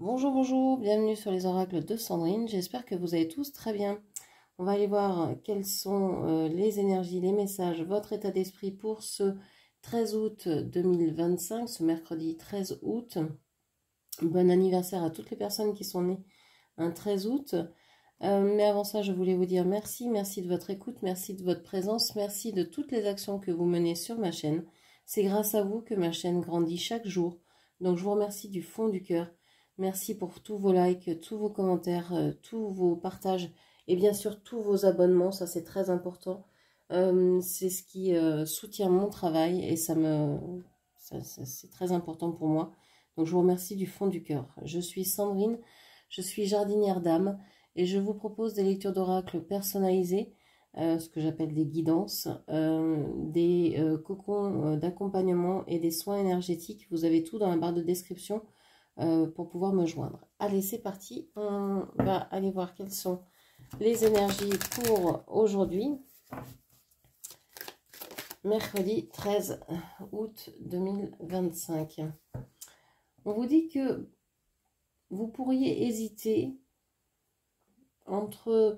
Bonjour, bonjour, bienvenue sur les oracles de Sandrine, j'espère que vous allez tous très bien. On va aller voir quelles sont les énergies, les messages, votre état d'esprit pour ce 13 août 2025, ce mercredi 13 août. Bon anniversaire à toutes les personnes qui sont nées un 13 août. Mais avant ça, je voulais vous dire merci de votre écoute, merci de votre présence, merci de toutes les actions que vous menez sur ma chaîne. C'est grâce à vous que ma chaîne grandit chaque jour, donc je vous remercie du fond du cœur. Merci pour tous vos likes, tous vos commentaires, tous vos partages et bien sûr tous vos abonnements, ça c'est très important. C'est ce qui soutient mon travail et c'est très important pour moi. Donc je vous remercie du fond du cœur. Je suis Sandrine, je suis jardinière d'âme et je vous propose des lectures d'oracle personnalisées, ce que j'appelle des guidances, des cocons d'accompagnement et des soins énergétiques. Vous avez tout dans la barre de description pour pouvoir me joindre. Allez, c'est parti. On va aller voir quelles sont les énergies pour aujourd'hui. Mercredi 13 août 2025. On vous dit que vous pourriez hésiter entre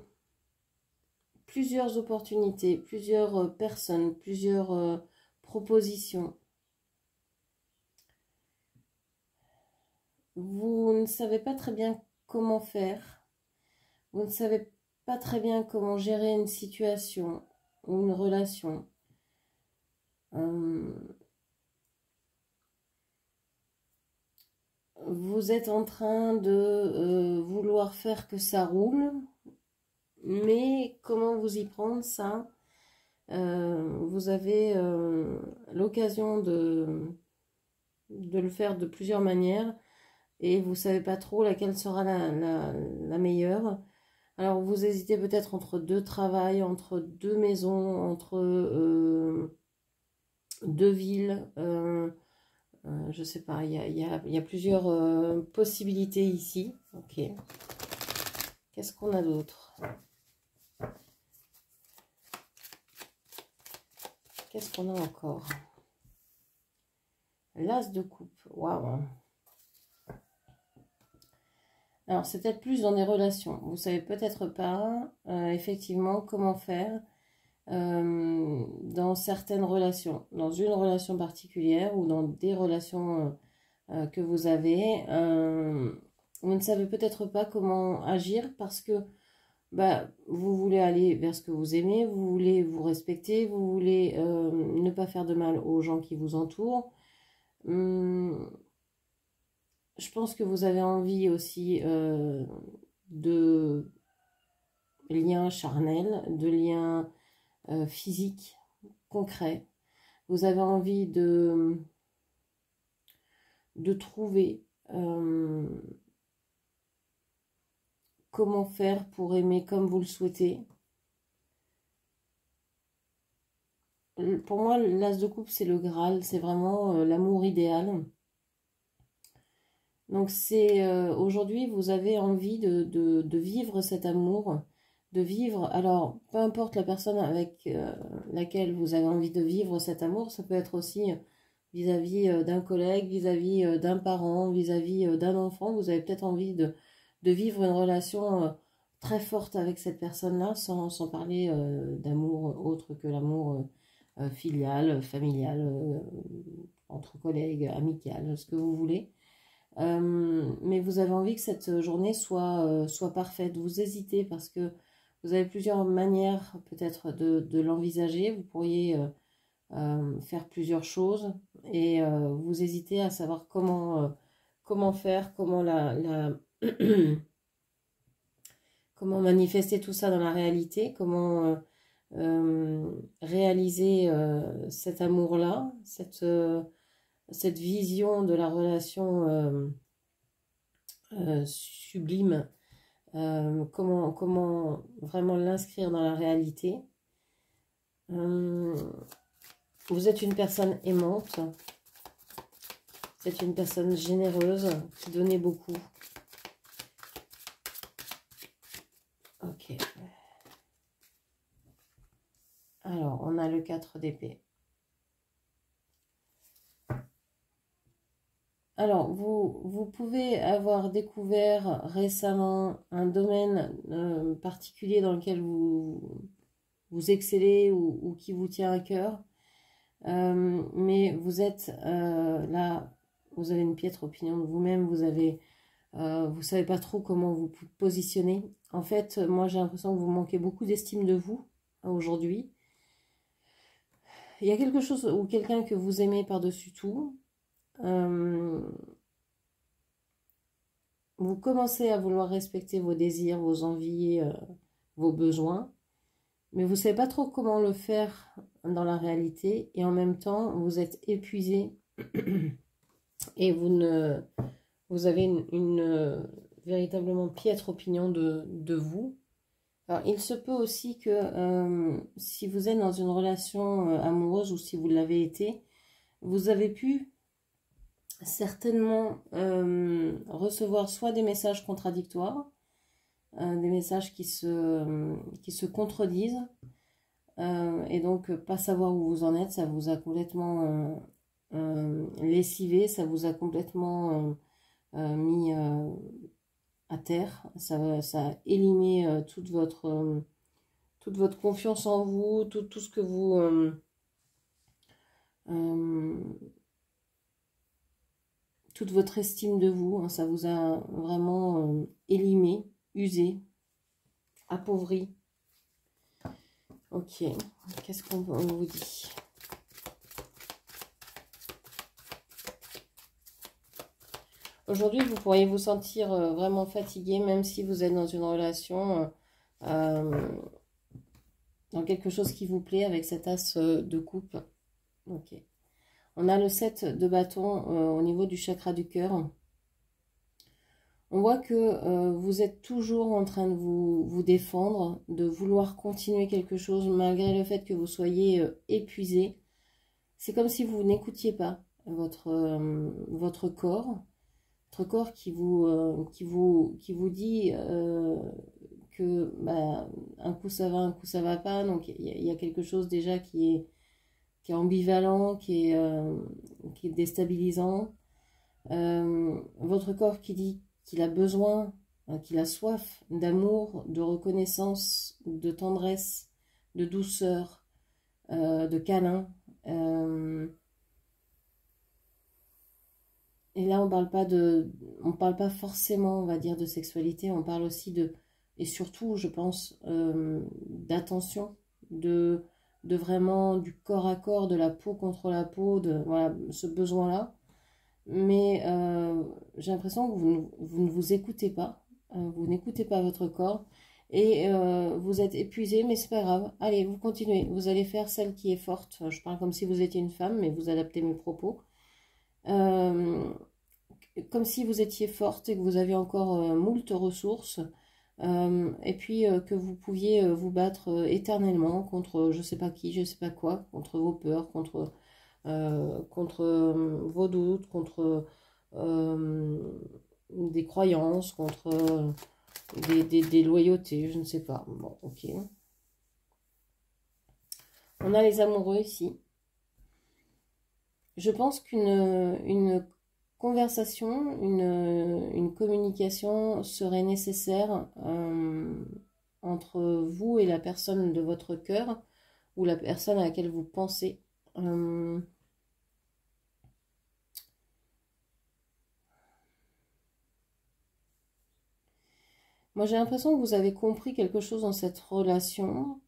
plusieurs opportunités, plusieurs personnes, plusieurs propositions. Vous ne savez pas très bien comment faire. Vous ne savez pas très bien comment gérer une situation ou une relation. Vous êtes en train de vouloir faire que ça roule, mais comment vous y prendre, ça vous avez l'occasion de le faire de plusieurs manières et vous ne savez pas trop laquelle sera la meilleure. Alors vous hésitez peut-être entre deux travails, entre deux maisons, entre deux villes. Je sais pas, il y a plusieurs possibilités ici. Ok. Qu'est-ce qu'on a d'autre? Qu'est-ce qu'on a encore? L'as de coupe. Waouh. Alors, c'est peut-être plus dans des relations. Vous savez peut-être pas, effectivement, comment faire dans certaines relations. Dans une relation particulière ou dans des relations que vous avez. Vous ne savez peut-être pas comment agir parce que vous voulez aller vers ce que vous aimez, vous voulez vous respecter, vous voulez ne pas faire de mal aux gens qui vous entourent. Je pense que vous avez envie aussi de liens charnels, de liens physiques, concrets. Vous avez envie de trouver comment faire pour aimer comme vous le souhaitez. Pour moi, l'as de coupe, c'est le Graal, c'est vraiment l'amour idéal. Donc c'est aujourd'hui, vous avez envie de vivre cet amour, de vivre, alors peu importe la personne avec laquelle vous avez envie de vivre cet amour, ça peut être aussi vis-à-vis d'un collègue, vis-à-vis d'un parent, vis-à-vis d'un enfant, vous avez peut-être envie de vivre une relation très forte avec cette personne-là, sans parler d'amour autre que l'amour filial, familial, entre collègues, amical, ce que vous voulez. Mais vous avez envie que cette journée soit parfaite. Vous hésitez parce que vous avez plusieurs manières peut-être de l'envisager. Vous pourriez faire plusieurs choses et vous hésitez à savoir comment faire, comment comment manifester tout ça dans la réalité, comment réaliser cet amour-là, cette vision de la relation sublime, comment vraiment l'inscrire dans la réalité. Vous êtes une personne aimante, vous êtes une personne généreuse, qui donnait beaucoup. Ok. Alors, on a le 4 d'épée. Alors, vous pouvez avoir découvert récemment un domaine particulier dans lequel vous excellez ou qui vous tient à cœur. Mais vous êtes là, vous avez une piètre opinion de vous-même, vous savez pas trop comment vous positionner. En fait, moi j'ai l'impression que vous manquez beaucoup d'estime de vous aujourd'hui. Il y a quelque chose ou quelqu'un que vous aimez par-dessus tout. Vous commencez à vouloir respecter vos désirs, vos envies, vos besoins, mais vous ne savez pas trop comment le faire dans la réalité, et en même temps, vous êtes épuisé et vous avez une véritablement piètre opinion de vous. Alors, il se peut aussi que si vous êtes dans une relation amoureuse ou si vous l'avez été, vous avez pu certainement recevoir soit des messages contradictoires, des messages qui se contredisent, et donc pas savoir où vous en êtes, ça vous a complètement lessivé, ça vous a complètement mis à terre, ça a éliminé toute votre confiance en vous, tout ce que vous toute votre estime de vous, hein, ça vous a vraiment élimé, usé, appauvri. Ok, qu'est-ce qu'on vous dit? Aujourd'hui, vous pourriez vous sentir vraiment fatigué, même si vous êtes dans une relation, dans quelque chose qui vous plaît avec cet as de coupe. Ok. On a le 7 de bâton au niveau du chakra du cœur. On voit que vous êtes toujours en train de vous défendre, de vouloir continuer quelque chose malgré le fait que vous soyez épuisé. C'est comme si vous n'écoutiez pas votre corps. Votre corps qui vous dit que bah, un coup ça va, un coup ça va pas. Donc il y a quelque chose déjà qui est ambivalent, qui est déstabilisant. Votre corps qui dit qu'il a besoin, qu'il a soif d'amour, de reconnaissance, de tendresse, de douceur, de câlin. Et là, on parle pas forcément, on va dire, de sexualité, on parle aussi et surtout, je pense, d'attention, de vraiment du corps à corps, de la peau contre la peau, voilà, ce besoin-là. Mais j'ai l'impression que vous ne vous écoutez pas, vous n'écoutez pas votre corps, et vous êtes épuisé, mais c'est pas grave. Allez, vous continuez, vous allez faire celle qui est forte. Je parle comme si vous étiez une femme, mais vous adaptez mes propos. Comme si vous étiez forte et que vous aviez encore moult ressources, et puis que vous pouviez vous battre éternellement contre je sais pas qui, je sais pas quoi, contre vos peurs, contre vos doutes, contre des croyances, contre des loyautés, je ne sais pas. Bon, ok. On a les amoureux ici. Je pense qu'une conversation, une communication serait nécessaire entre vous et la personne de votre cœur ou la personne à laquelle vous pensez. Moi, j'ai l'impression que vous avez compris quelque chose dans cette relation,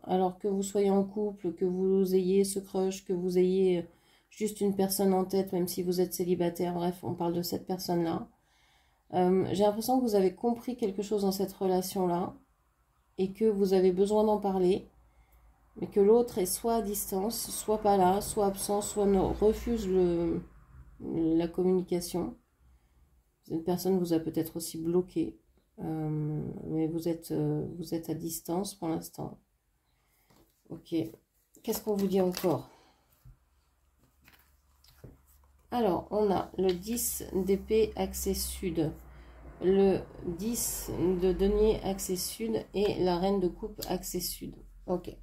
alors que vous soyez en couple, que vous ayez ce crush, que vous ayez juste une personne en tête, même si vous êtes célibataire, bref, on parle de cette personne-là. J'ai l'impression que vous avez compris quelque chose dans cette relation-là et que vous avez besoin d'en parler, mais que l'autre est soit à distance, soit pas là, soit absent, soit refuse la communication. Cette personne vous a peut-être aussi bloqué, mais vous êtes à distance pour l'instant. Ok, qu'est-ce qu'on vous dit encore? Alors, on a le 10 d'épée accès sud, le 10 de denier accès sud et la reine de coupe accès sud. Ok,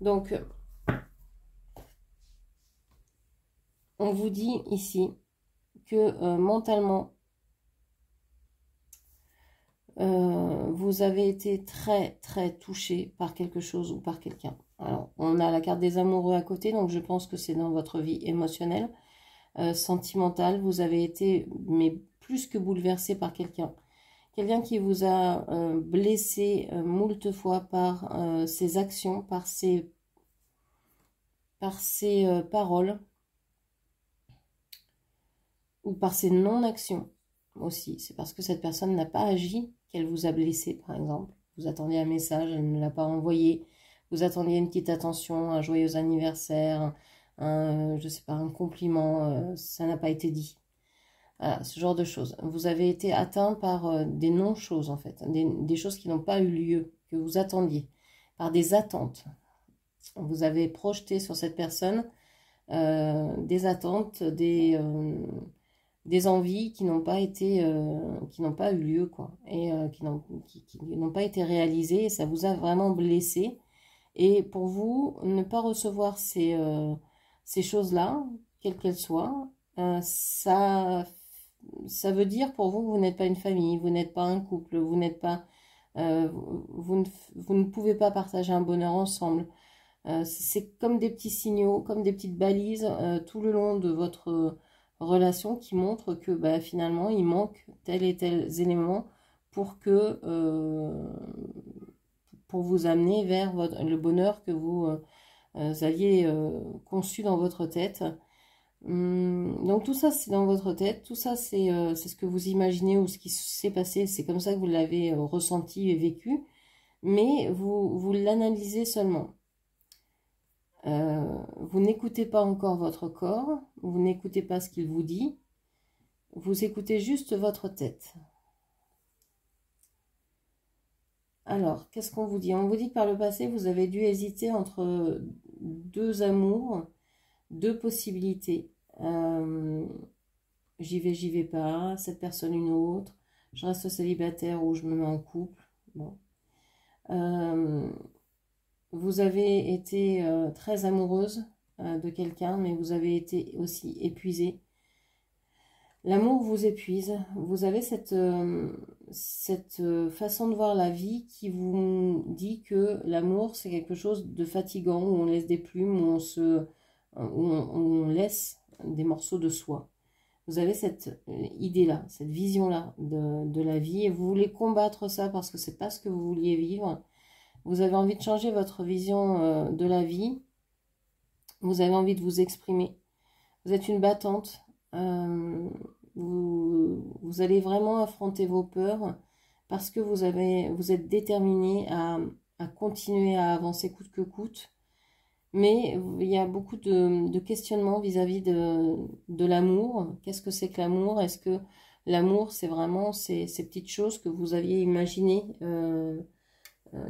donc on vous dit ici que mentalement, vous avez été très très touché par quelque chose ou par quelqu'un. Alors, on a la carte des amoureux à côté, donc je pense que c'est dans votre vie émotionnelle, sentimentale. Vous avez été, mais plus que bouleversé par quelqu'un. Quelqu'un qui vous a blessé moult fois par ses actions, par ses paroles, ou par ses non-actions aussi. C'est parce que cette personne n'a pas agi qu'elle vous a blessé, par exemple. Vous attendiez un message, elle ne l'a pas envoyé. Vous attendiez une petite attention, un joyeux anniversaire, je sais pas, un compliment, ça n'a pas été dit. Voilà, ce genre de choses. Vous avez été atteint par des non-choses, en fait, des choses qui n'ont pas eu lieu, que vous attendiez, par des attentes. Vous avez projeté sur cette personne des attentes, des envies qui n'ont pas été, qui n'ont pas eu lieu, quoi, et qui n'ont pas été réalisées, et ça vous a vraiment blessé. Et pour vous, ne pas recevoir ces choses-là, quelles qu'elles soient, ça veut dire pour vous que vous n'êtes pas une famille, vous n'êtes pas un couple, vous n'êtes pas, vous ne pouvez pas partager un bonheur ensemble. C'est comme des petits signaux, comme des petites balises tout le long de votre relation qui montrent que bah, finalement il manque tel et tel élément pour que pour vous amener vers le bonheur que vous aviez conçu dans votre tête. Donc tout ça c'est dans votre tête, tout ça c'est ce que vous imaginez ou ce qui s'est passé, c'est comme ça que vous l'avez ressenti et vécu, mais vous l'analysez seulement. Vous n'écoutez pas encore votre corps, vous n'écoutez pas ce qu'il vous dit, vous écoutez juste votre tête. Alors, qu'est-ce qu'on vous dit? On vous dit que par le passé, vous avez dû hésiter entre deux amours, deux possibilités. J'y vais pas, cette personne une autre, je reste célibataire ou je me mets en couple. Bon. Vous avez été très amoureuse de quelqu'un, mais vous avez été aussi épuisée. L'amour vous épuise. Vous avez cette façon de voir la vie qui vous dit que l'amour, c'est quelque chose de fatigant, où on laisse des plumes, où on laisse des morceaux de soi. Vous avez cette idée-là, cette vision-là de la vie, et vous voulez combattre ça parce que c'est pas ce que vous vouliez vivre. Vous avez envie de changer votre vision de la vie. Vous avez envie de vous exprimer. Vous êtes une battante. Vous allez vraiment affronter vos peurs parce que vous êtes déterminé à continuer à avancer coûte que coûte. Mais il y a beaucoup de questionnements vis-à-vis de l'amour. Qu'est-ce que c'est que l'amour? Est-ce que l'amour, c'est vraiment ces petites choses que vous aviez imaginées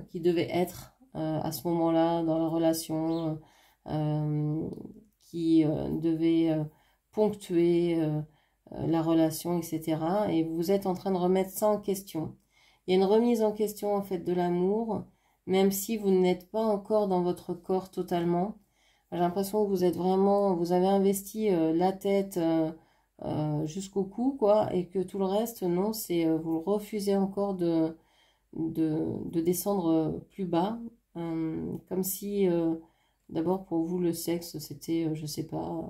qui devaient être à ce moment-là dans la relation, qui devaient ponctuer la relation, etc. Et vous êtes en train de remettre ça en question. Il y a une remise en question en fait de l'amour, même si vous n'êtes pas encore dans votre corps totalement. J'ai l'impression que vous êtes vraiment, vous avez investi la tête jusqu'au cou, quoi, et que tout le reste, non, c'est vous refusez encore de descendre plus bas, comme si d'abord pour vous le sexe c'était, je sais pas,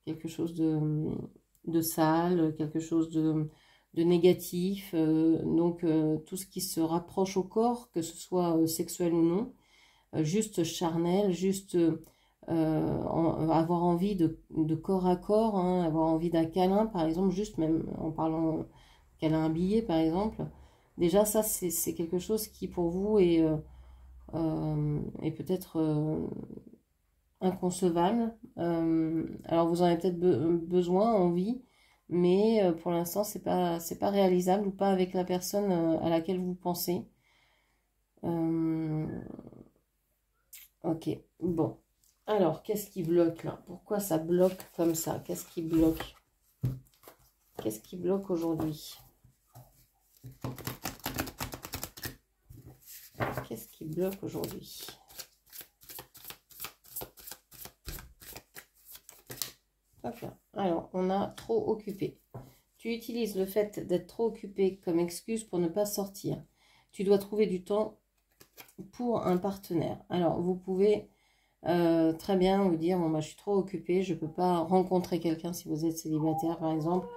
quelque chose de sale, quelque chose de négatif, donc tout ce qui se rapproche au corps, que ce soit sexuel ou non, juste charnel, juste avoir envie de corps à corps, hein, avoir envie d'un câlin par exemple, juste même en parlant câlin habillé par exemple. Déjà ça c'est quelque chose qui pour vous est peut-être inconcevable. Alors vous en avez peut-être besoin, envie, mais pour l'instant c'est pas réalisable ou pas avec la personne à laquelle vous pensez. Ok, bon. Alors, qu'est-ce qui bloque là? Pourquoi ça bloque comme ça? Qu'est-ce qui bloque? Qu'est-ce qui bloque aujourd'hui? Qu'est-ce qui bloque aujourd'hui? Hop là. Alors, on a trop occupé. Tu utilises le fait d'être trop occupé comme excuse pour ne pas sortir. Tu dois trouver du temps pour un partenaire. Alors, vous pouvez très bien vous dire, bon, bah, je suis trop occupée, je ne peux pas rencontrer quelqu'un si vous êtes célibataire, par exemple,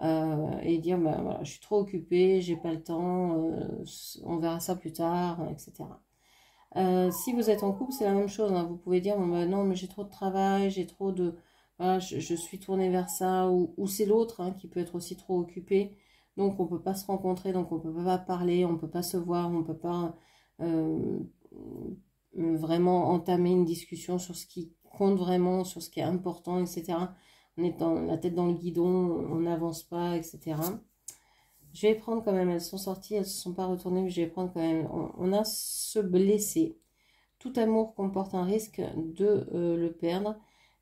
et dire, bah, voilà, je suis trop occupée, j'ai pas le temps, on verra ça plus tard, etc. Si vous êtes en couple, c'est la même chose, hein. Vous pouvez dire, bon, bah, non, mais j'ai trop de travail, j'ai trop de... Voilà, je suis tournée vers ça, ou c'est l'autre, hein, qui peut être aussi trop occupé. Donc, on ne peut pas se rencontrer, donc on ne peut pas parler, on ne peut pas se voir, on ne peut pas euh, vraiment entamer une discussion sur ce qui compte vraiment, sur ce qui est important, etc. On est dans la tête dans le guidon, on n'avance pas, etc. Je vais prendre quand même, elles sont sorties, elles ne se sont pas retournées, mais je vais prendre quand même. On a se blesser. Tout amour comporte un risque de le perdre.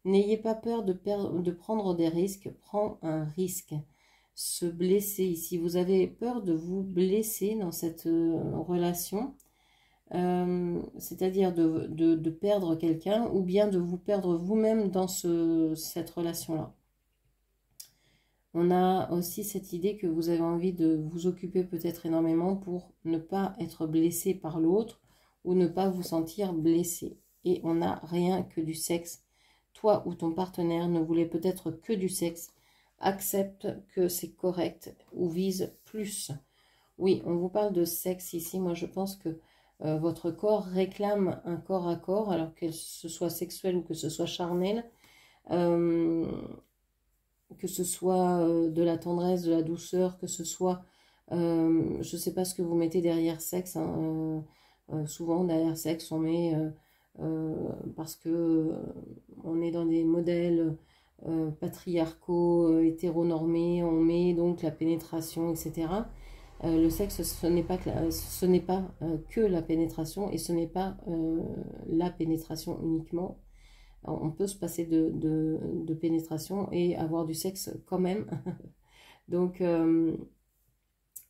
N'ayez pas peur de prendre des risques, prends un risque. Se blesser ici, vous avez peur de vous blesser dans cette relation, c'est-à-dire de perdre quelqu'un ou bien de vous perdre vous-même dans cette relation-là. On a aussi cette idée que vous avez envie de vous occuper peut-être énormément pour ne pas être blessé par l'autre ou ne pas vous sentir blessé. Et on n'a rien que du sexe. Toi ou ton partenaire ne voulait peut-être que du sexe. Accepte que c'est correct ou vise plus. Oui, on vous parle de sexe ici. Moi, je pense que votre corps réclame un corps à corps, alors que ce soit sexuel ou que ce soit charnel. Que ce soit de la tendresse, de la douceur, que ce soit, je ne sais pas ce que vous mettez derrière sexe, hein, souvent derrière sexe on met, parce que on est dans des modèles patriarcaux, hétéronormés, on met donc la pénétration, etc. Le sexe, ce n'est pas que la pénétration et ce n'est pas la pénétration uniquement. On peut se passer de pénétration et avoir du sexe quand même. Donc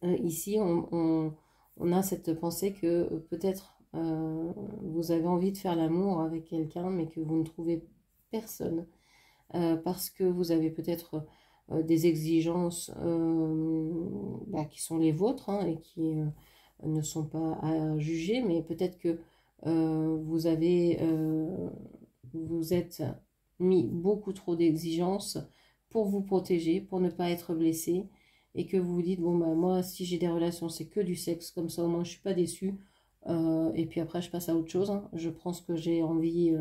ici, on a cette pensée que peut-être vous avez envie de faire l'amour avec quelqu'un, mais que vous ne trouvez personne. Parce que vous avez peut-être des exigences qui sont les vôtres, hein, et qui ne sont pas à juger, mais peut-être que vous êtes mis beaucoup trop d'exigences pour vous protéger, pour ne pas être blessé, et que vous vous dites, bon bah moi si j'ai des relations c'est que du sexe, comme ça au moins je suis pas déçue, et puis après je passe à autre chose, hein. Je prends ce que j'ai envie,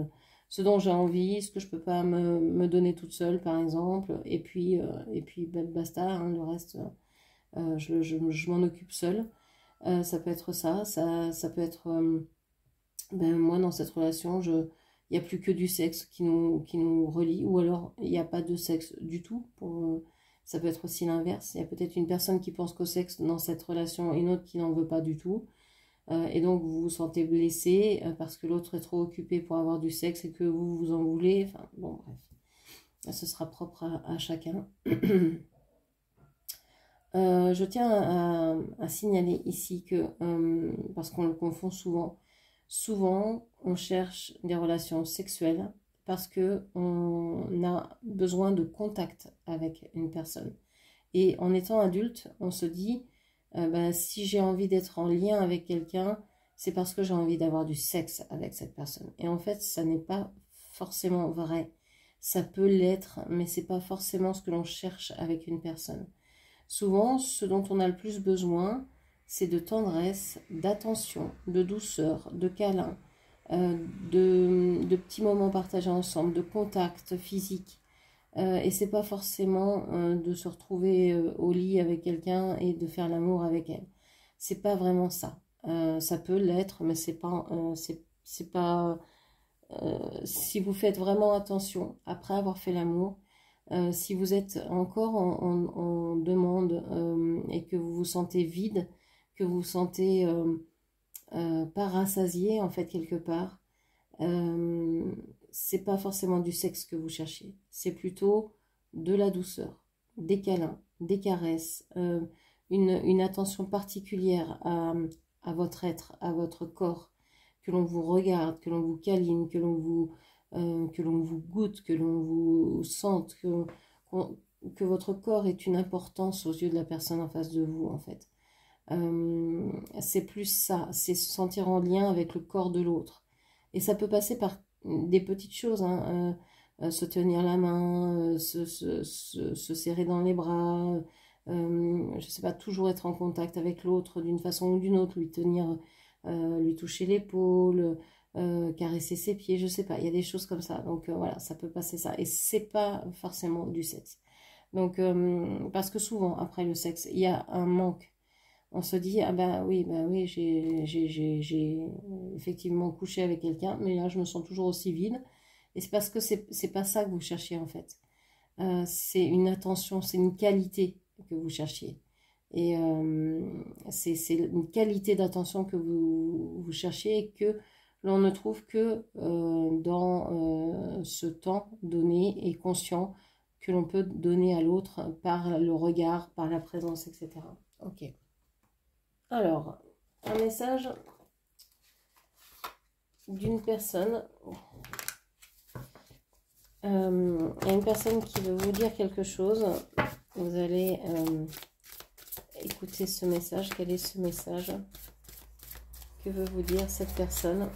ce dont j'ai envie, ce que je peux pas me donner toute seule par exemple, et puis basta, hein, le reste je m'en occupe seule. Ça peut être ça peut être moi dans cette relation il n'y a plus que du sexe qui nous relie, ou alors il n'y a pas de sexe du tout. Ça peut être aussi l'inverse. Il y a peut-être une personne qui pense qu'au sexe dans cette relation et une autre qui n'en veut pas du tout. Et donc vous vous sentez blessé parce que l'autre est trop occupé pour avoir du sexe et que vous en voulez. Enfin bon, bref. Ce sera propre à chacun. Je tiens à signaler ici que, parce qu'on le confond souvent on cherche des relations sexuelles parce qu'on a besoin de contact avec une personne. Et en étant adulte, on se dit, si j'ai envie d'être en lien avec quelqu'un, c'est parce que j'ai envie d'avoir du sexe avec cette personne. Et en fait, ça n'est pas forcément vrai. Ça peut l'être, mais c'est pas forcément ce que l'on cherche avec une personne. Souvent, ce dont on a le plus besoin, c'est de tendresse, d'attention, de douceur, de câlin, de petits moments partagés ensemble, de contact physique. Et c'est pas forcément de se retrouver au lit avec quelqu'un et de faire l'amour avec elle. C'est pas vraiment ça. Ça peut l'être, mais c'est pas, si vous faites vraiment attention après avoir fait l'amour. Si vous êtes encore en demande et que vous vous sentez vide, que vous vous sentez pas rassasié en fait quelque part, c'est pas forcément du sexe que vous cherchez, c'est plutôt de la douceur, des câlins, des caresses, une attention particulière à votre être, à votre corps, que l'on vous regarde, que l'on vous câline, que l'on vous goûte, que l'on vous sente, que votre corps ait une importance aux yeux de la personne en face de vous, en fait. C'est plus ça, c'est se sentir en lien avec le corps de l'autre. Et ça peut passer par des petites choses, hein, se tenir la main, se serrer dans les bras, je sais pas, toujours être en contact avec l'autre d'une façon ou d'une autre, lui tenir, lui toucher l'épaule, caresser ses pieds, je sais pas, il y a des choses comme ça. Donc voilà, ça peut passer ça. Et c'est pas forcément du sexe. Donc, parce que souvent, après le sexe, il y a un manque. On se dit, ah bah oui, j'ai effectivement couché avec quelqu'un, mais là, je me sens toujours aussi vide. Et c'est parce que c'est pas ça que vous cherchiez, en fait. C'est une attention, c'est une qualité que vous cherchiez. Et c'est une qualité d'attention que vous cherchez et que l'on ne trouve que dans ce temps donné et conscient que l'on peut donner à l'autre par le regard, par la présence, etc. Ok. Alors, un message d'une personne. Il y a une personne qui veut vous dire quelque chose. Vous allez écouter ce message. Quel est ce message? Que veut vous dire cette personne?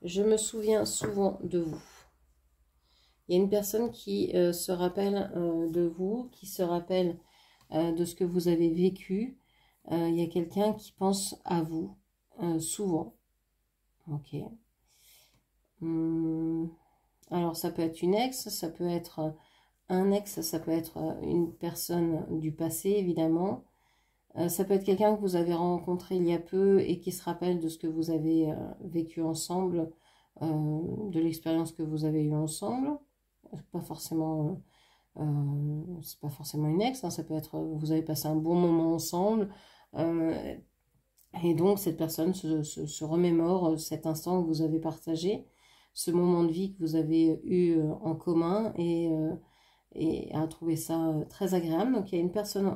Je me souviens souvent de vous. Il y a une personne qui se rappelle de vous, qui se rappelle de ce que vous avez vécu. Il y a quelqu'un qui pense à vous souvent. Ok. Alors ça peut être une ex, ça peut être un ex, ça peut être une personne du passé évidemment. Ça peut être quelqu'un que vous avez rencontré il y a peu et qui se rappelle de ce que vous avez vécu ensemble, de l'expérience que vous avez eue ensemble. C'est pas forcément une ex, hein, ça peut être vous avez passé un bon moment ensemble et donc cette personne se remémore cet instant que vous avez partagé, ce moment de vie que vous avez eu en commun et a trouvé ça très agréable. Donc il y a une personne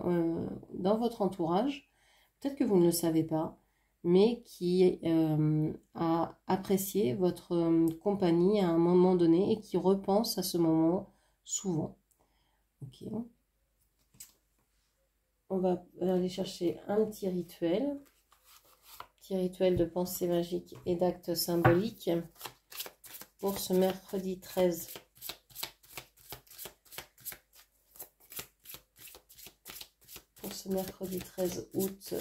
dans votre entourage, peut-être que vous ne le savez pas, mais qui a apprécié votre compagnie à un moment donné et qui repense à ce moment souvent. Ok. On va aller chercher un petit rituel de pensée magique et d'actes symboliques pour ce mercredi 13. Pour ce mercredi 13 août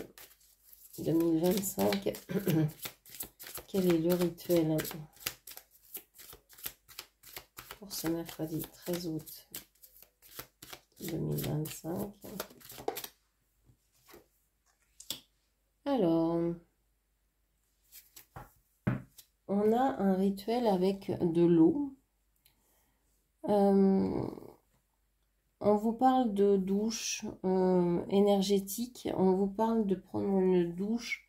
2025. Quel est le rituel pour ce mercredi 13 août 2025? Alors, on a un rituel avec de l'eau. On vous parle de douche énergétique. On vous parle de prendre une douche.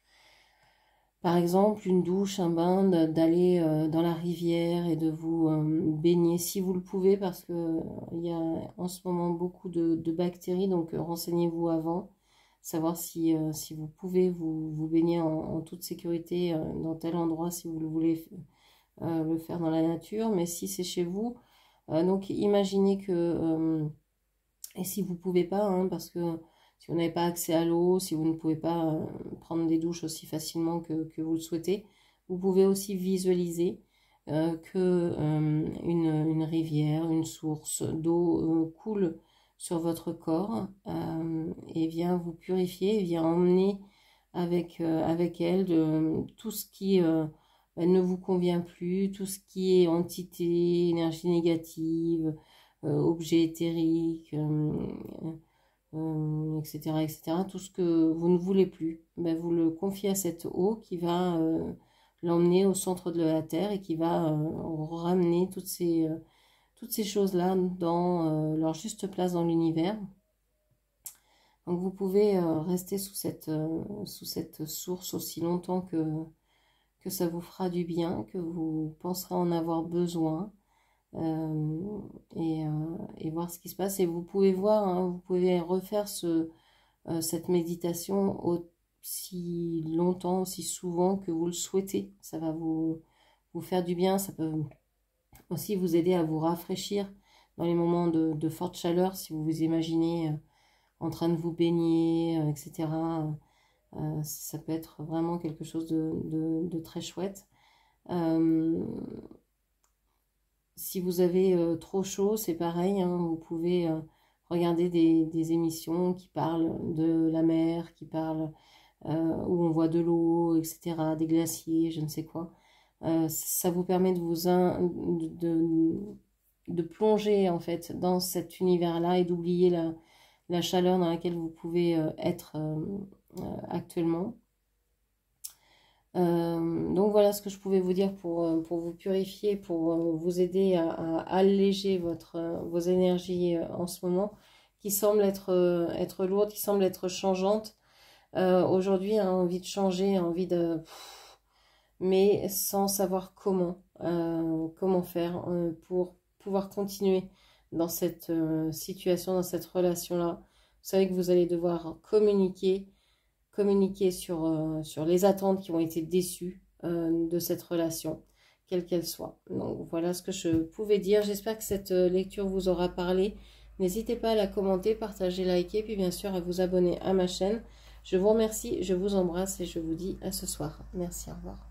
Par exemple, une douche, un bain, d'aller dans la rivière et de vous baigner si vous le pouvez, parce que il y a en ce moment beaucoup de bactéries, donc renseignez-vous avant, savoir si vous pouvez vous baigner en toute sécurité dans tel endroit si vous le voulez le faire dans la nature, mais si c'est chez vous, donc imaginez que, et si vous pouvez pas, hein, parce que si vous n'avez pas accès à l'eau, si vous ne pouvez pas prendre des douches aussi facilement que vous le souhaitez, vous pouvez aussi visualiser que une rivière, une source d'eau coule sur votre corps et vient vous purifier, et vient emmener avec elle tout ce qui ne vous convient plus, tout ce qui est entité, énergie négative, objet éthérique, etc., etc. Tout ce que vous ne voulez plus, ben, vous le confiez à cette eau qui va l'emmener au centre de la Terre et qui va ramener toutes ces choses-là dans leur juste place dans l'univers. Donc vous pouvez rester sous cette source aussi longtemps que ça vous fera du bien, que vous penserez en avoir besoin. Et voir ce qui se passe. Et vous pouvez voir, hein, vous pouvez refaire cette méditation aussi longtemps, aussi souvent que vous le souhaitez. Ça va vous faire du bien. Ça peut aussi vous aider à vous rafraîchir dans les moments de forte chaleur, si vous vous imaginez en train de vous baigner, etc. Ça peut être vraiment quelque chose de très chouette. Si vous avez trop chaud, c'est pareil, hein, vous pouvez regarder des émissions qui parlent de la mer, qui parlent où on voit de l'eau, etc., des glaciers, je ne sais quoi. Ça vous permet de plonger en fait dans cet univers-là et d'oublier la chaleur dans laquelle vous pouvez être actuellement. Donc voilà ce que je pouvais vous dire pour vous purifier, pour vous aider à alléger vos énergies en ce moment, qui semblent être lourdes, qui semblent être changeantes. Aujourd'hui, on a envie de changer, envie de... mais sans savoir comment faire pour pouvoir continuer dans cette situation, dans cette relation-là. Vous savez que vous allez devoir communiquer sur les attentes qui ont été déçues de cette relation, quelle qu'elle soit. Donc voilà ce que je pouvais dire. J'espère que cette lecture vous aura parlé. N'hésitez pas à la commenter, partager, liker, puis bien sûr à vous abonner à ma chaîne. Je vous remercie, je vous embrasse et je vous dis à ce soir. Merci, au revoir.